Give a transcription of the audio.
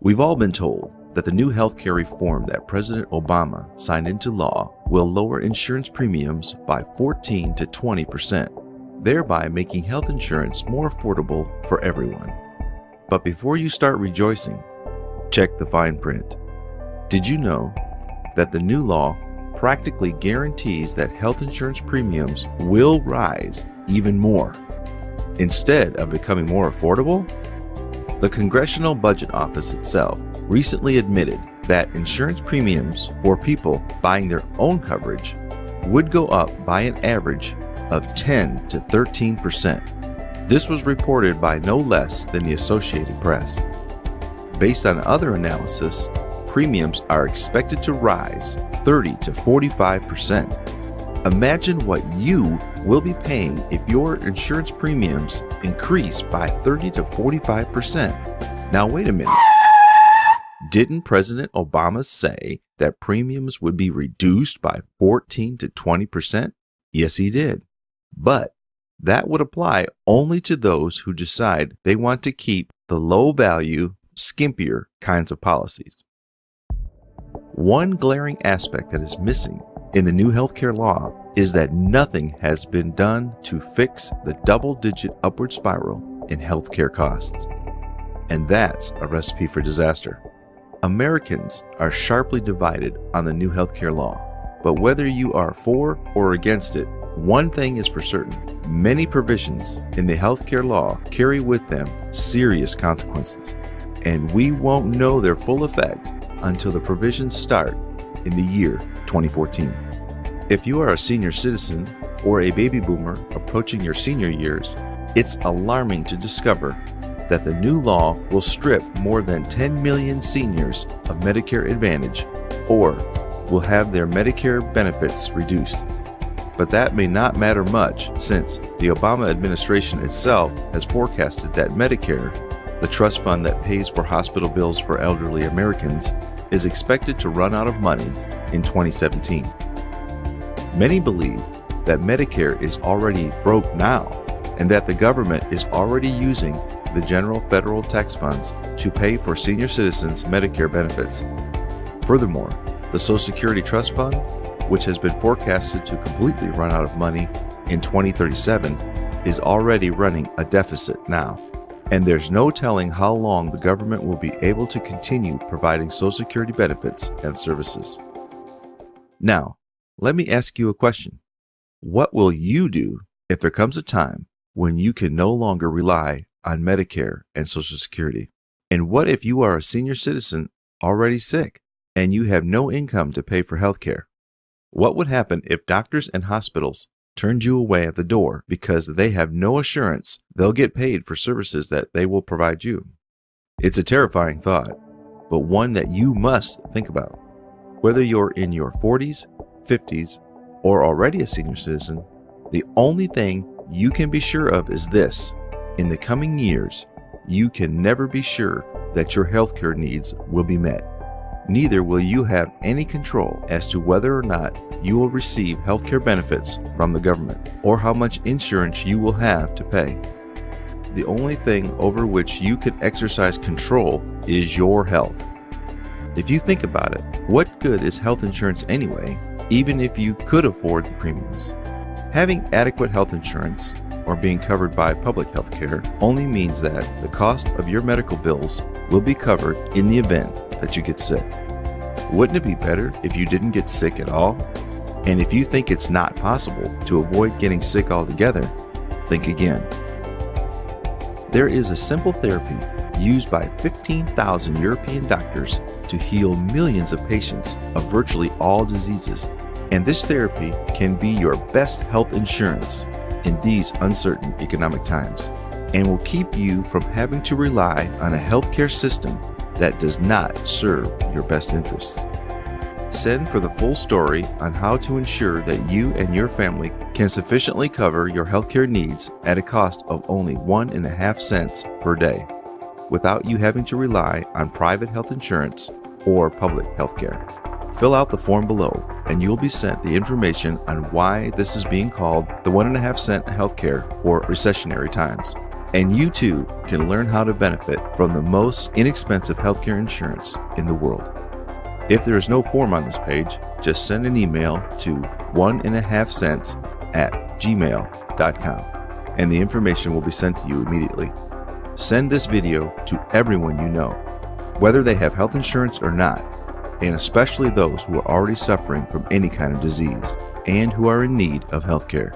We've all been told that the new healthcare reform that President Obama signed into law will lower insurance premiums by 14 to 20%, thereby making health insurance more affordable for everyone. But before you start rejoicing, check the fine print. Did you know that the new law practically guarantees that health insurance premiums will rise even more instead of becoming more affordable? The Congressional Budget Office itself recently admitted that insurance premiums for people buying their own coverage would go up by an average of 10 to 13%. This was reported by no less than the Associated Press. Based on other analysis, premiums are expected to rise 30 to 45%. Imagine what you will be paying if your insurance premiums increase by 30 to 45%. Now wait a minute. Didn't President Obama say that premiums would be reduced by 14 to 20%? Yes, he did. But that would apply only to those who decide they want to keep the low-value, skimpier kinds of policies. One glaring aspect that is missing in the new healthcare law is that nothing has been done to fix the double-digit upward spiral in healthcare costs. And that's a recipe for disaster. Americans are sharply divided on the new healthcare law, but whether you are for or against it, one thing is for certain: many provisions in the healthcare law carry with them serious consequences, and we won't know their full effect until the provisions start in the year 2014. If you are a senior citizen or a baby boomer approaching your senior years, it's alarming to discover that the new law will strip more than 10 million seniors of Medicare Advantage or will have their Medicare benefits reduced. But that may not matter much, since the Obama administration itself has forecasted that Medicare, the trust fund that pays for hospital bills for elderly Americans, is expected to run out of money in 2017. Many believe that Medicare is already broke now, and that the government is already using the general federal tax funds to pay for senior citizens' Medicare benefits. Furthermore, the Social Security Trust Fund, which has been forecasted to completely run out of money in 2037, is already running a deficit now. And there's no telling how long the government will be able to continue providing Social Security benefits and services. Now, let me ask you a question. What will you do if there comes a time when you can no longer rely on Medicare and Social Security? And what if you are a senior citizen already sick and you have no income to pay for health care? What would happen if doctors and hospitals turned you away at the door because they have no assurance they'll get paid for services that they will provide you? It's a terrifying thought, but one that you must think about. Whether you're in your 40s, 50s, or already a senior citizen, the only thing you can be sure of is this: in the coming years, you can never be sure that your healthcare needs will be met. Neither will you have any control as to whether or not you will receive healthcare benefits from the government or how much insurance you will have to pay. The only thing over which you can exercise control is your health. If you think about it, what good is health insurance anyway, even if you could afford the premiums? Having adequate health insurance or being covered by public health care only means that the cost of your medical bills will be covered in the event that you get sick. Wouldn't it be better if you didn't get sick at all? And if you think it's not possible to avoid getting sick altogether, think again. There is a simple therapy used by 15,000 European doctors to heal millions of patients of virtually all diseases. And this therapy can be your best health insurance in these uncertain economic times, and will keep you from having to rely on a healthcare system that does not serve your best interests. Send for the full story on how to ensure that you and your family can sufficiently cover your healthcare needs at a cost of only 1.5 cents per day, without you having to rely on private health insurance or public health care. Fill out the form below, and you'll be sent the information on why this is being called the 1.5 cent healthcare for recessionary times. And you too can learn how to benefit from the most inexpensive healthcare insurance in the world. If there is no form on this page, just send an email to 1.5cents@gmail.com and the information will be sent to you immediately. Send this video to everyone you know, whether they have health insurance or not, and especially those who are already suffering from any kind of disease and who are in need of healthcare.